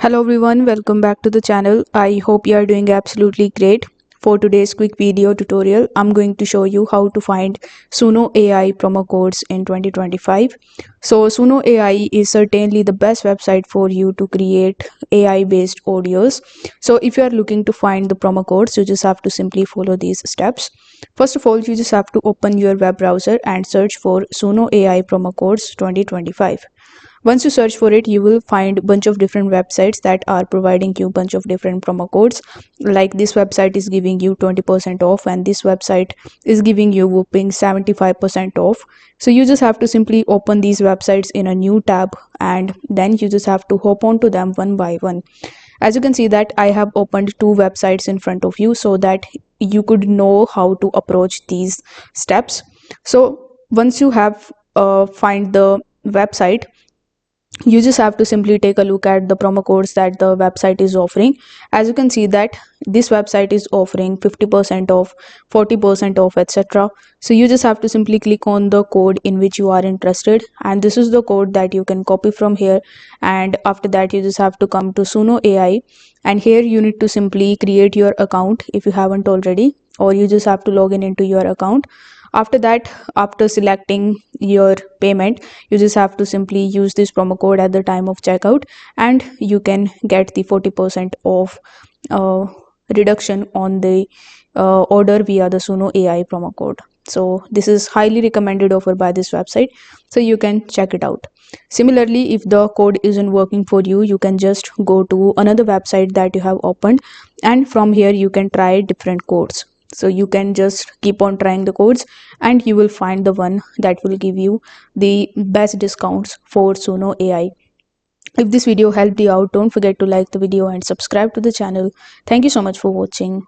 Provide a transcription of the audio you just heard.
Hello everyone, welcome back to the channel. I hope you are doing absolutely great. For today's quick video tutorial, I'm going to show you how to find Suno AI promo codes in 2025. So Suno AI is certainly the best website for you to create AI based audios. So if you are looking to find the promo codes, you just have to simply follow these steps. First of all, you just have to open your web browser and search for Suno AI promo codes 2025. Once you search for it, you will find a bunch of different websites that are providing you a bunch of different promo codes. Like this website is giving you 20% off, and this website is giving you whopping 75% off. So you just have to simply open these websites in a new tab, and then you just have to hop onto them one by one. As you can see that I have opened two websites in front of you so that you could know how to approach these steps. So once you have find the website, you just have to simply take a look at the promo codes that the website is offering. As you can see that this website is offering 50% off, 40% off, etc. So you just have to simply click on the code in which you are interested, and this is the code that you can copy from here. And after that, you just have to come to Suno AI, and here you need to simply create your account if you haven't already, or you just have to log in into your account. After that, after selecting your payment, you just have to simply use this promo code at the time of checkout, and you can get the 40% off uh, reduction on the order via the Suno AI promo code. So this is highly recommended offer by this website, so you can check it out. Similarly, if the code isn't working for you, you can just go to another website that you have opened, and from here you can try different codes. So you can just keep on trying the codes, and you will find the one that will give you the best discounts for Suno AI. If this video helped you out, don't forget to like the video and subscribe to the channel. Thank you so much for watching.